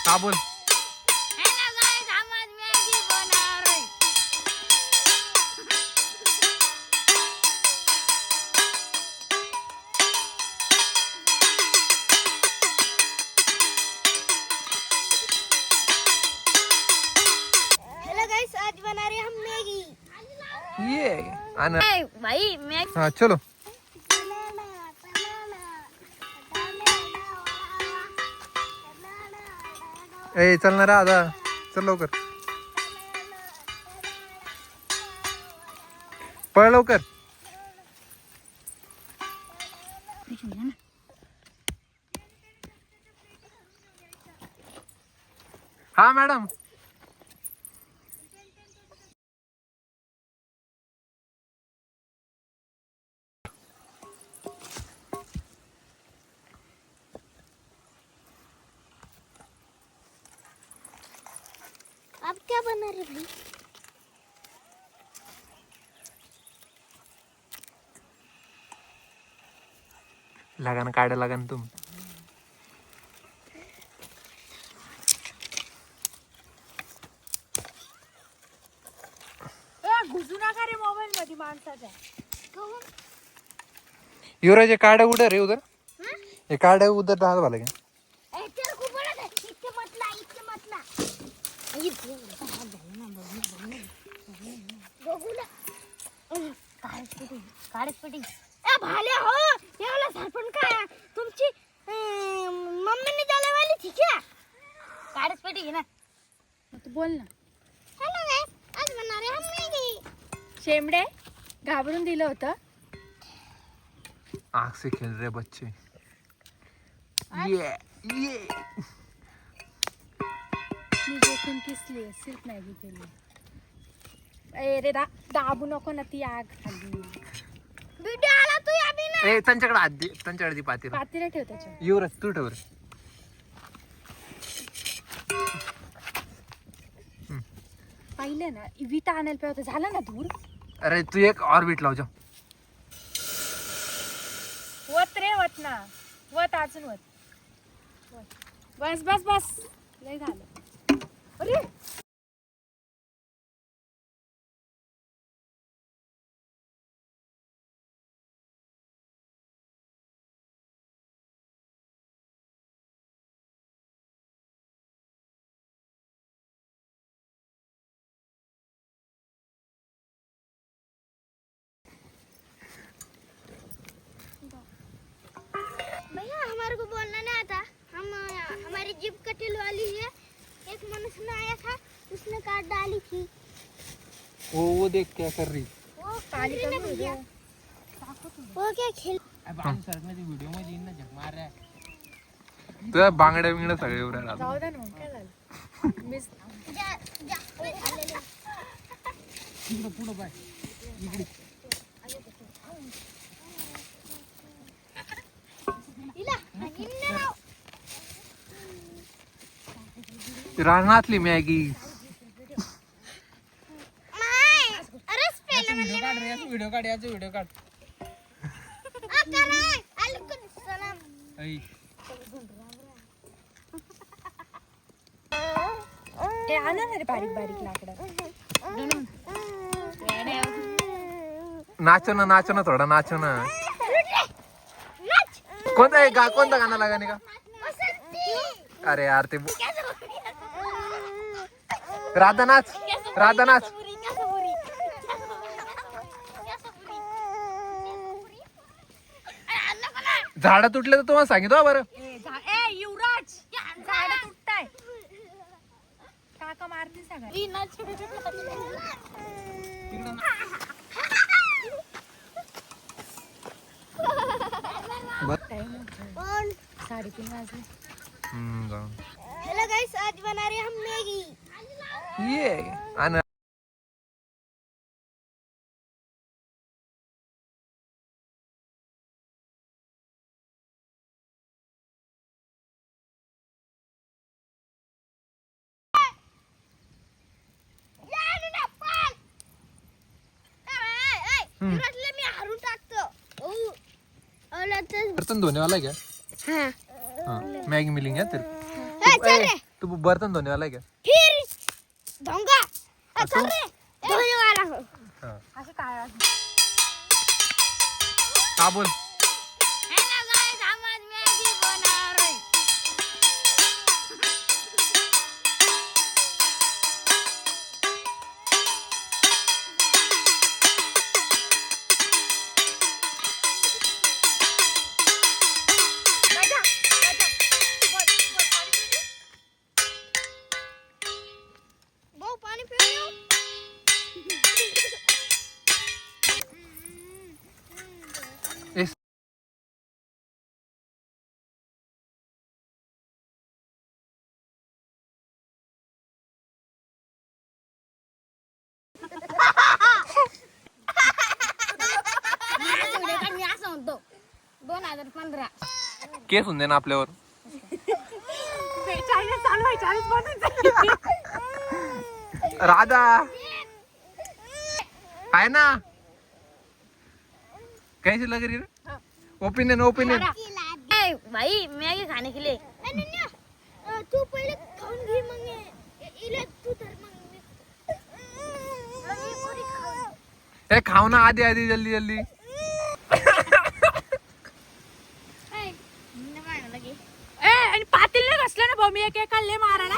का बोल. आज बना रहे हम मैगी. ये आना भाई मैगी. हाँ चलो. ए चल ना राधा, चल लवकर, पळ लवकर. हा मॅडम. आप क्या बना रहे भाई? लगान काढा लगान तुम. घुसू नका रे मोबाईल मध्ये माणसाच्या. युवराज ये काढा उधर है उधर. ये काढा उधर डाल वाला क्या. तेरे को बोला था इतने मत ला. ये बघूला काढच पटी. ए भाले हो, ये वाला सरपंच का है तुमची मम्मी ने डाले वाली थी क्या? काढच पटी है ना. तू बोल ना. हेलो गाइस, आज बना रहे हम मैगी. शेमडे घाबरून दिलं होतं. आग से खेल रहे बच्चे. ये मी जोखीम किसली सिर्फ मॅगी केली. अरे दाबू नको ना ती आग खाली. वीडियो आला तू अभी ना. ए त्यांच्याकडे आधी त्यांच्याकडे ती पातेला. पातेला ठेव त्याच्या. युवराज तू ठेव रे. पाहिलं ना विटा आणायला पाहिजे होतं. झालं ना दूर. अरे तू एक ऑर्बिट लाव जा. वत रे वत ना. वत अजून वत. बस बस बस लय झालं. अरे भैया हमारे को बोलना नहीं आता. हमारी जीप कटिल वाली है. एक मनुष्य आया था, उसने काट डाली थी. वो देख क्या कर रही. वो पानी खेल रही कमी ना भैया. वो क्या खेल. तुझ्या बांगड्या बिंगड्या सगळे एवढ्या राहतात. जाऊ दे ना मग काय झालं. मिस जा जा आलेले. पुढं पाय इकडे. इला निन्ने राव. रानातली मॅगी. नाही अरे स्पेल व्हिडिओ काढ रे. व्हिडिओ काढ. याचा व्हिडिओ काढ. आता नाही अलकुम सलाम. हे आणा ना रे बारीक बारीक लाकडं. नाचो ना थोडा नाचो ना. कोणता गाणं लागाने का. अरे यार ते राधा नाच. झाड तुटले तर तुम्हाला सांगितलं बरं. युवराज झाड तुटताय. काका मारते सगळं. कौन 3:30 वाजले. हेलो गाइस, आज बना रहे हम मैगी. ये आना. युवराजला मी हारून टाकतो. बर्तन धोने वाला है क्या. हाँ. हाँ मैगी मिलेंगे तेरे. चल रे. तू बर्तन धोने वाला है क्या? फिर धोंगा चल रे धोने वाला हो. हाँ. असे काय का बोल. हेलो गाइस हम आज मैगी बना रहे हैं. भाऊ पाणी पिऊ. इस मी असं म्हणतो 2015. केस होऊन दे ना आपल्यावर. चायनीज चालू आहे चायनीज बनवून राधा आहे ना. कैसी लग रही है? Opinion opinion. ए, भाई मैगी खाने के लिए तू पहिले खाऊन घे मग इले तू तर मग पुरी खाऊन. ए खाओ ना आधी आधी जल्दी जल्दी. आणि पातील नाही घसलं ना भाऊ मी एक खाल्ले मारायला